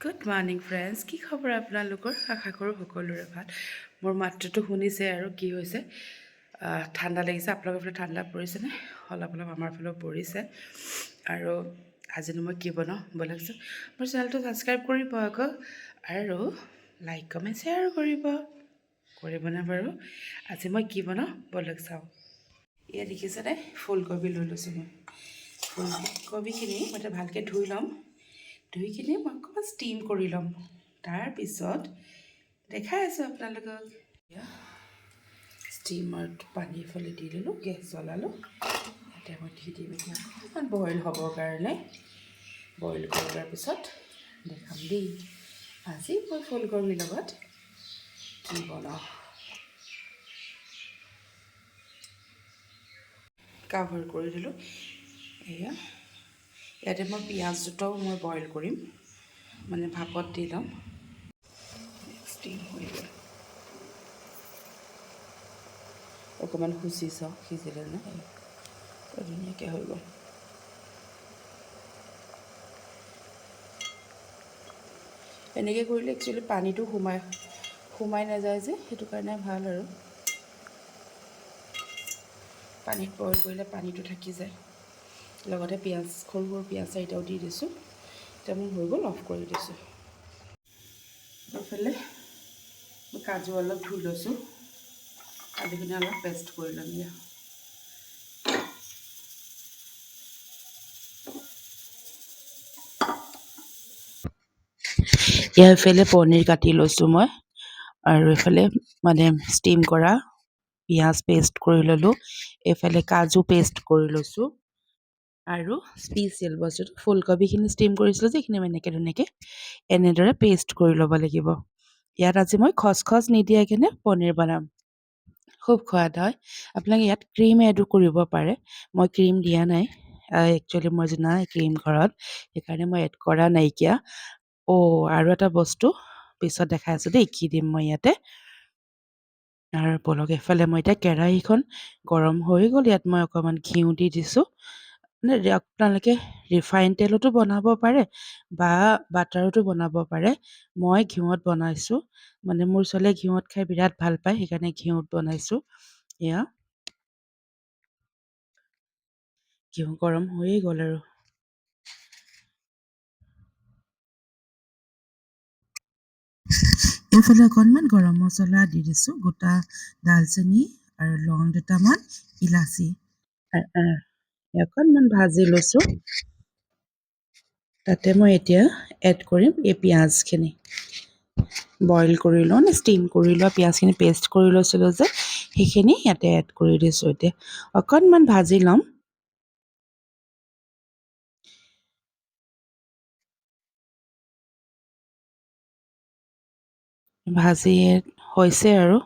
Good morning friends, কি খবৰ আপোনালোকৰ? আশা কৰোঁ সকলোৰে ভাল। মোৰ মাতটোতো শুনিছে আৰু কি হৈছে, ঠাণ্ডা লাগিছে। আপোনালোকৰ ফালে ঠাণ্ডা পৰিছেনে? অলপ অলপ আমাৰ ফালেও পৰিছে। আৰু আজিনো মই কি বনাওঁ ব'লকচোন। মোৰ চেনেলটো ছাবস্ক্ৰাইব কৰিব আকৌ, আৰু লাইক কমেণ্ট শ্বেয়াৰো কৰিবনে বাৰু? আজি মই কি বনাওঁ ব'লক চাওঁ। ইয়াত দেখিছেনে, ফুলকবি লৈ লৈছোঁ মই। ফুলকবিখিনি মই ভালকৈ ধুই ল'ম। ধুই কিনি মই অকণমান ষ্টিম কৰি ল'ম। তাৰপিছত দেখাই আছোঁ আপোনালোকক। ষ্টিমাৰত পানী এফালে দি ল'লোঁ, গেছ জ্বলালোঁ। ইয়াতে মই দি দিম এতিয়া অকণমান বইল হ'বৰ কাৰণে। বইল কৰাৰ পিছত দেখাম দেই আজি মই ফুলকবিৰ লগত কি বনাওঁ। কাভাৰ কৰি দিলোঁ। ইয়াতে মই পিঁয়াজ দুটাও মই বইল কৰিম, মানে ভাপত দি ল'ম। ষ্টিম হৈ গ'ল, অকণমান শুচি চাওঁ সিজিলে নে। ধুনীয়াকৈ হৈ গ'ল। এনেকৈ কৰিলে একচুৱেলি পানীটো সোমাই নাযায় যে, সেইটো কাৰণে ভাল। আৰু পানীত বইল কৰিলে পানীটো থাকি যায়। লগতে সৰু সৰু পিঁয়াজ চাৰিটাও দি দিছোঁ। এতিয়া মোৰ হৈ গ'ল, অফ কৰি দিছোঁ। এইফালে মই কাজু অলপ ধুই লৈছোঁ। কাজুখিনি অলপ পেষ্ট কৰি ল'ম দিয়া। এইফালে পনীৰ কাটি লৈছোঁ মই, আৰু এইফালে মানে ষ্টিম কৰা পিঁয়াজ পেষ্ট কৰি ল'লোঁ। এইফালে কাজু পেষ্ট কৰি লৈছোঁ। আৰু স্পেচিয়েল বস্তুটো ফুলকবিখিনি ষ্টিম কৰিছিলোঁ যে, এইখিনি এনেকৈ ধুনীয়াকৈ এনেদৰে পেষ্ট কৰি ল'ব লাগিব। ইয়াত আজি মই খচখচ নিদিয়াকৈ পনীৰ বনাম, খুব সোৱাদ হয়। আপোনালোকে ইয়াত ক্ৰীম এডো কৰিব পাৰে। মই ক্ৰীম দিয়া নাই, একচুৱেলি মই নাই ক্ৰীম ঘৰত, সেইকাৰণে মই এড কৰা নাইকিয়া। আৰু এটা বস্তু পিছত দেখাই আছোঁ দেই, কি দিম মই ইয়াতে। আৰু বলক, এইফালে মই এতিয়া কেৰাহীখন গৰম হৈ গ'ল। ইয়াত মই অকণমান ঘিউ দি দিছোঁ। মানে আপোনালোকে ৰিফাইন তেলতো বনাব পাৰে বা বাটাৰতো বনাব পাৰে। মই ঘিউত বনাইছোঁ, মানে মোৰ ছোৱালীয়ে ঘিউত খাই বিৰাট ভাল পায়, সেইকাৰণে ঘিউত বনাইছোঁ। এয়া ঘিউ গৰম হৈয়ে গ'ল। আৰু এইফালে অকণমান গৰম মছলা দি দিছোঁ, গোটা দালচেনি আৰু লং দুটামান, ইলাচি অকণমান ভাজি লৈছোঁ। তাতে মই এতিয়া এড কৰিম এই পিঁয়াজখিনি। বইল কৰি লওঁ, ষ্টিম কৰি লোৱা পিঁয়াজখিনি পেষ্ট কৰি লৈছিলোঁ যে, সেইখিনি ইয়াতে এড কৰি দিছোঁ। এতিয়া অকণমান ভাজি ল'ম। ভাজি হৈছে আৰু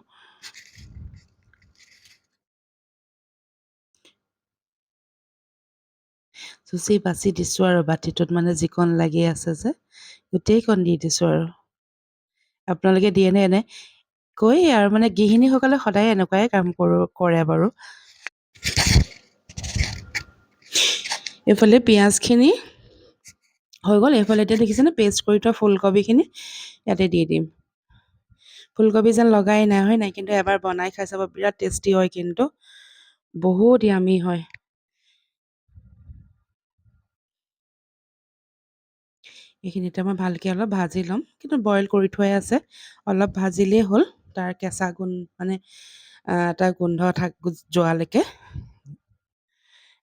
চুচি বাচি দিছোঁ, আৰু বাতিটোত মানে যিকণ লাগি আছে যে গোটেইকণ দি দিছোঁ। আৰু আপোনালোকে দিয়েনে এনে কৈ? আৰু মানে গৃহিণীসকলে সদায় এনেকুৱাই কাম কৰে বাৰু। এইফালে পিঁয়াজখিনি হৈ গ'ল। এইফালে এতিয়া দেখিছেনে, পেষ্ট কৰি থোৱা ফুলকবিখিনি ইয়াতে দি দিম। ফুলকবি যেন লগাই নাই, হয় নাই? কিন্তু এবাৰ বনাই খাই চাব, বিৰাট টেষ্টি হয়, কিন্তু বহুত য়ামি হয়। এইখিনিতে মই ভালকৈ অলপ ভাজি ল'ম, কিন্তু বইল কৰি থোৱাই আছে। অলপ ভাজিলেই হ'ল, তাৰ কেঁচা মানে এটা গোন্ধ যোৱালৈকে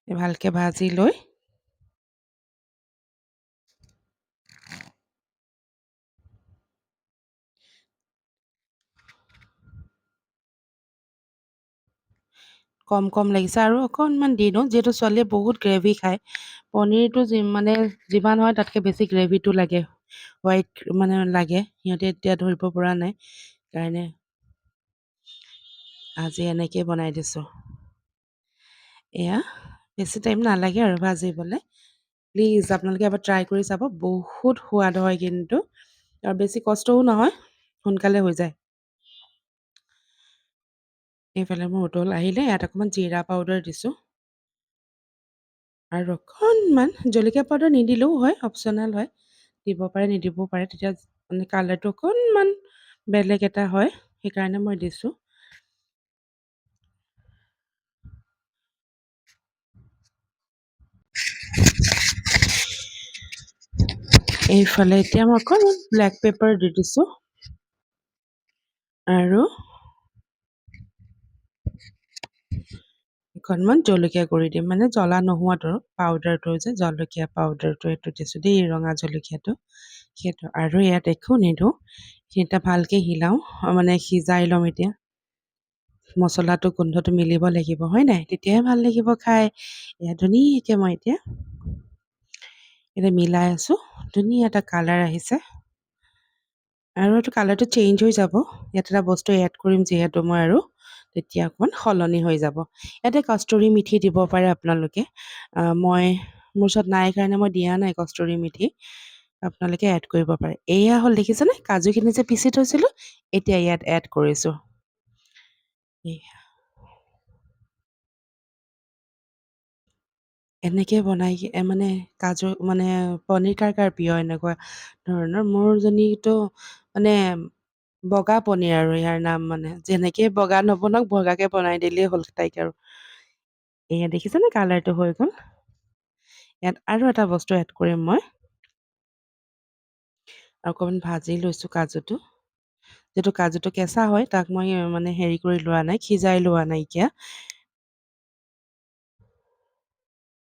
ভালকৈ ভাজি লৈ কম লাগিছে, আৰু অকণমান দি দিওঁ, যিহেতু ছোৱালীয়ে বহুত গ্ৰেভি খায়। পনীৰটো মানে যিমান হয় তাতকৈ বেছি গ্ৰেভিটো লাগে, হোৱাইট মানে লাগে। সিহঁতে এতিয়া ধৰিব পৰা নাই, কাৰণে আজি এনেকৈ বনাই দিছোঁ। এয়া বেছি টাইম নালাগে আৰু ভাজিবলৈ। প্লিজ আপোনালোকে এবাৰ ট্ৰাই কৰি চাব, বহুত সোৱাদ হয় কিন্তু, আৰু বেছি কষ্টও নহয়, সোনকালে হৈ যায়। এইফালে মোৰ উতল আহিলে, ইয়াত অকণমান জিৰা পাউডাৰ দিছোঁ, আৰু অকণমান জলকীয়া পাউডাৰ নিদিলেও হয়, অপশ্যনেল হয়। দিব পাৰে নিদিবও পাৰে তেতিয়া মানে কালাৰটো অকণমান বেলেগ এটা হয় সেইকাৰণে মই দিছোঁ। এইফালে এতিয়া মই অকণমান ব্লেক পেপাৰ দি দিছোঁ আৰু অকণমান জলকীয়া গুড়ি দিম মানে জ্বলা নোহোৱাটো পাউডাৰটো যে জলকীয়া পাউডাৰটো এইটো দিছোঁ দেই ৰঙা জলকীয়াটো সেইটো আৰু ইয়াত একো নিদিওঁ সেইটা ভালকৈ হিলাওঁ মানে সিজাই ল'ম এতিয়া মছলাটো গোন্ধটো মিলিব লাগিব হয় নাই তেতিয়াহে ভাল লাগিব খাই এয়া ধুনীয়াকৈ মই এতিয়া মিলাই আছোঁ ধুনীয়া এটা কালাৰ আহিছে আৰু এইটো কালাৰটো চেঞ্জ হৈ যাব ইয়াত এটা বস্তু এড কৰিম যিহেতু মই আৰু তেতিয়া অকণমান সলনি হৈ যাব ইয়াতে কষ্টুৰি মিঠি দিব পাৰে আপোনালোকে মই মোৰ ওচৰত নাই কাৰণে মই দিয়া নাই কষ্টুৰি মিঠি আপোনালোকে এড কৰিব পাৰে এয়া হ'ল দেখিছেনে কাজুখিনি যে পিচি থৈছিলোঁ এতিয়া ইয়াত এড কৰিছোঁ এনেকৈ বনাই মানে কাজু মানে পনীৰ কাৰ প্ৰিয় এনেকুৱা ধৰণৰ মোৰজনীতো মানে বগা পনীৰ আৰু ইয়াৰ নাম মানে যেনেকৈ বগা নবনাওক বগাকৈ বনাই দিলেই হ'ল তাইক আৰু এয়া দেখিছেনে কালাৰটো হৈ গ'ল ইয়াত আৰু এটা বস্তু এড কৰিম মই আৰু অকণমান ভাজি লৈছোঁ কাজুটো যিটো কাজুটো কেঁচা হয় তাক মই মানে হেৰি কৰি লোৱা নাই সিজাই লোৱা নাইকিয়া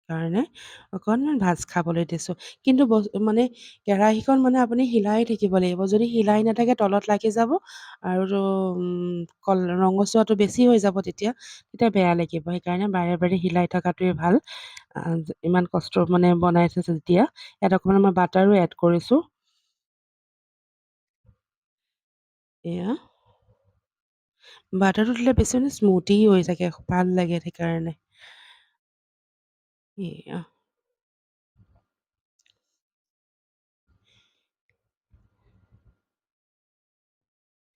কাৰণে অকণমান ভাজ খাবলৈ দিছোঁ কিন্তু মানে কেৰাহীখন মানে আপুনি হিলাই থাকিব লাগিব যদি হিলাই নাথাকে তলত লাগি যাব আৰু ৰঙচুৱাটো বেছি হৈ যাব তেতিয়া বেয়া লাগিব সেইকাৰণে বাৰে বাৰে হিলাই থকাটোৱে ভাল ইমান কষ্ট মানে বনাইছে যেতিয়া ইয়াত অকণমান মই বাটাৰো এড কৰিছোঁ এয়া বাটাৰটো দিলে বেছি মানে স্মুথি হৈ থাকে ভাল লাগে সেইকাৰণে এয়া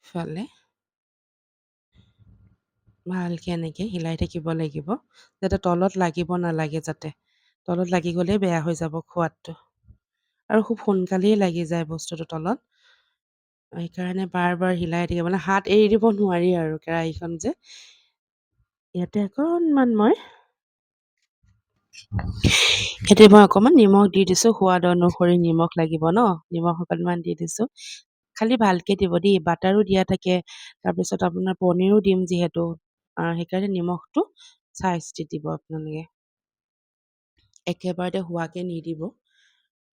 ফালে ভালকৈ এনেকৈ হিলাই থাকিব লাগিব যাতে তলত লাগিব নালাগে যাতে তলত লাগি গ'লেই বেয়া হৈ যাব খোৱাদটো আৰু খুব সোনকালেই লাগি যায় বস্তুটো তলত সেইকাৰণে বাৰ বাৰ হিলাই থাকিব মানে হাত এৰি দিব নোৱাৰি আৰু কেৰাহীখন যে ইয়াতে অকণমান মই এতিয়া মই অকণমান নিমখ দি দিছোঁ সোৱাদ অনুসৰি নিমখ লাগিব ন নিমখ অকণমান দি দিছোঁ খালি ভালকৈ দিব দেই বাটাৰো দিয়া থাকে তাৰপিছত আপোনাৰ পনীৰো দিম যিহেতু সেইকাৰণে নিমখটো চাই চিতি দিব আপোনালোকে একেবাৰতে হোৱাকৈ নিদিব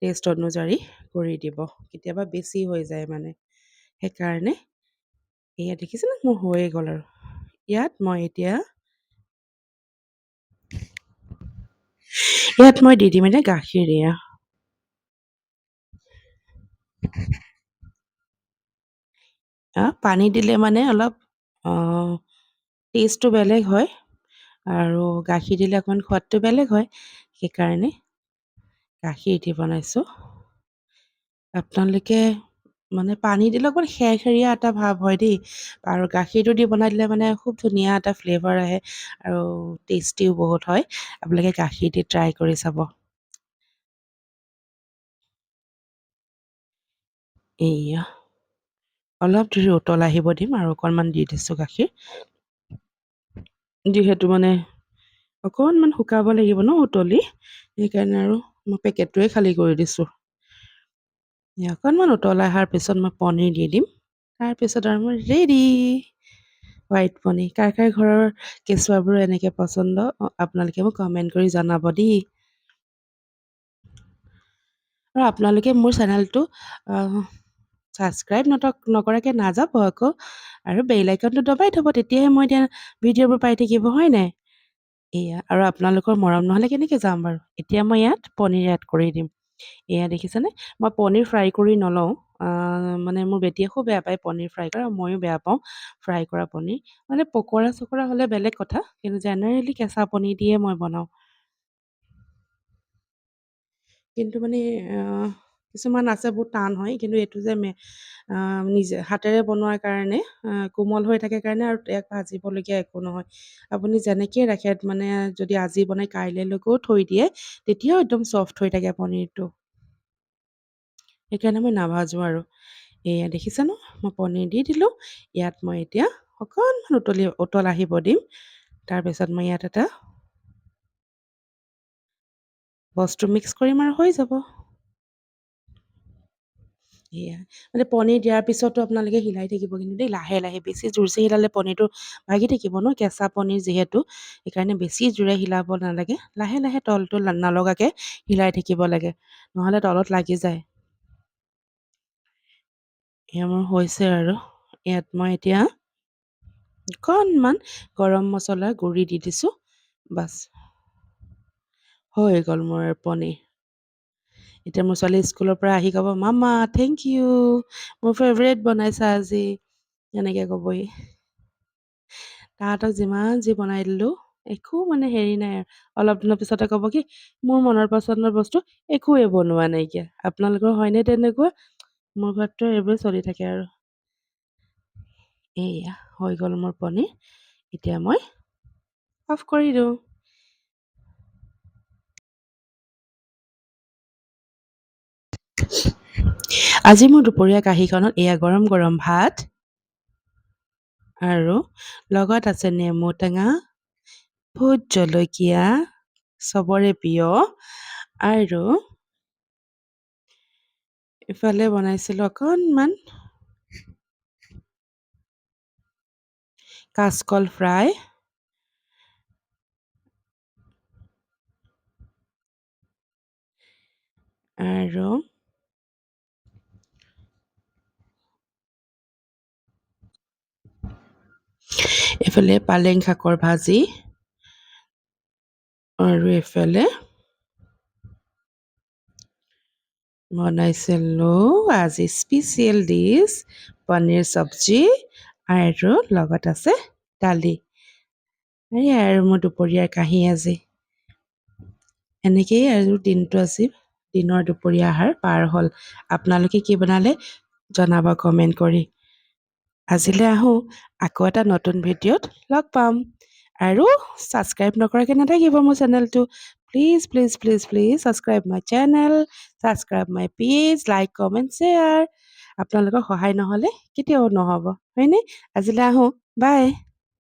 টেষ্ট অনুযায়ী কৰি দিব কেতিয়াবা বেছি হৈ যায় মানে সেইকাৰণে এয়া দেখিছেনে মোৰ হৈয়ে গ'ল আৰু ইয়াত মই এতিয়া দি দিম এতিয়া গাখীৰ এয়া পানী দিলে মানে অলপ টেষ্টটো বেলেগ হয় আৰু গাখীৰ দিলে অকণমান সোৱাদটো বেলেগ হয় সেইকাৰণে গাখীৰ দি বনাইছোঁ আপোনালোকে মানে পানী দিলে অকণমান খেৰখেৰীয়া এটা ভাৱ হয় দেই আৰু গাখীৰটো দি বনাই দিলে মানে খুব ধুনীয়া এটা ফ্লেভাৰ আহে আৰু টেষ্টিও বহুত হয় আপোনালোকে গাখীৰ দি ট্ৰাই কৰি চাব এইয়া অলপ দেৰি উতল আহিব দিম আৰু অকণমান দি দিছোঁ গাখীৰ যিহেতু মানে অকণমান শুকাব লাগিব ন উতলি সেইকাৰণে আৰু মই পেকেটটোৱে খালী কৰি দিছোঁ অকণমান উতল অহাৰ পিছত মই পনীৰ দি দিম তাৰপিছত আৰু মই ৰেডি হোৱাইট পনীৰ কাৰ ঘৰৰ কেঁচুৱাবোৰো এনেকৈ পচন্দ আপোনালোকে মোক কমেণ্ট কৰি জনাব দেই আৰু আপোনালোকে মোৰ চেনেলটো ছাবস্ক্ৰাইব নকৰাকৈ নাযাব আকৌ আৰু বেল আইকনটো দবাই থ'ব তেতিয়াহে মই এতিয়া ভিডিঅ'বোৰ পাই থাকিব হয় নাই এয়া আৰু আপোনালোকৰ মৰম নহ'লে কেনেকৈ যাম বাৰু এতিয়া মই ইয়াত পনীৰ এড কৰি দিম এয়া দেখিছেনে মই পনীৰ ফ্ৰাই কৰি নলওঁ মানে মোৰ বেটিয়ে খুব বেয়া পায় পনীৰ ফ্ৰাই কৰা ময়ো বেয়া পাওঁ ফ্ৰাই কৰা পনীৰ মানে পকৰা চকৰা হ'লে বেলেগ কথা কিন্তু জেনেৰেলি কেঁচা পনীৰ দিয়ে মই বনাওঁ কিন্তু মানে কিছুমান আছে বহুত টান হয় কিন্তু এইটো যে নিজে হাতেৰে বনোৱাৰ কাৰণে কোমল হৈ থাকে কাৰণে আৰু ইয়াক ভাজিবলগীয়া একো নহয় আপুনি যেনেকৈ ৰাখে মানে যদি আজি বনাই কাইলৈলৈকেও থৈ দিয়ে তেতিয়াও একদম চফ্ট হৈ থাকে পনীৰটো সেইকাৰণে মই নাভাজোঁ আৰু এয়া দেখিছা ন মই পনীৰ দি দিলোঁ ইয়াত মই এতিয়া অকণমান উতল আহিব দিম তাৰপিছত মই ইয়াত এটা বস্তু মিক্স কৰিম আৰু হৈ যাব এয়া মানে পনীৰ দিয়াৰ পিছতো আপোনালোকে হিলাই থাকিব কিন্তু দেই লাহে লাহে বেছি জোৰচে হিলালে পনীৰটো ভাগি থাকিব ন কেঁচা পনীৰ যিহেতু সেইকাৰণে বেছি জোৰে হিলাব নালাগে লাহে লাহে তলটো নলগাকৈ হিলাই থাকিব লাগে নহ'লে তলত লাগি যায় এয়া মোৰ হৈছে আৰু ইয়াত মই এতিয়া অকণমান গৰম মছলা গুড়ি দি দিছোঁ বাছ হৈ গ'ল মোৰ পনীৰ এতিয়া মোৰ ছোৱালী স্কুলৰ পৰা আহি ক'ব মামা থেংক ইউ মোৰ ফেভৰেট বনাইছা আজি এনেকৈ ক'বহি তাহাঁতক যিমান যি বনাই দিলোঁ একো মানে হেৰি নাই আৰু অলপ দিনৰ পিছতে ক'ব কি মোৰ মনৰ পচন্দৰ বস্তু একোৱে বনোৱা নাইকিয়া আপোনালোকৰ হয়নে তেনেকুৱা মোৰ ঘৰততো এইবোৰে চলি থাকে আৰু এয়া হৈ গ'ল মোৰ পনীৰ এতিয়া মই অফ কৰি দিওঁ আজি মোৰ দুপৰীয়া কাঁহীখনত এয়া গৰম গৰম ভাত আৰু লগত আছে নেমু টেঙা ভোট জলকীয়া চবৰে প্ৰিয় আৰু ইফালে বনাইছিলোঁ অকণমান কাচকল ফ্ৰাই আৰু এইফালে পালেং শাকৰ ভাজি আৰু এইফালে বনাইছিলোঁ আজি স্পেচিয়েল ডিছ পনীৰ চব্জি আৰু লগত আছে দালি এয়াই আৰু মোৰ দুপৰীয়াৰ কাঁহী আজি এনেকেই আৰু দিনটো আজি দিনৰ দুপৰীয়া আহাৰ পাৰ হ'ল আপোনালোকে কি বনালে জনাব কমেণ্ট কৰি আজিলৈ আহোঁ আকৌ এটা নতুন ভিডিঅ'ত লগ পাম আৰু ছাবস্ক্ৰাইব নকৰাকৈ নাথাকিব মোৰ চেনেলটো please please please please subscribe my channel subscribe my page like comment share আপোনালোকৰ সহায় নহ'লে কেতিয়াও নহ'ব হয়নে আজিলৈ আহোঁ বাই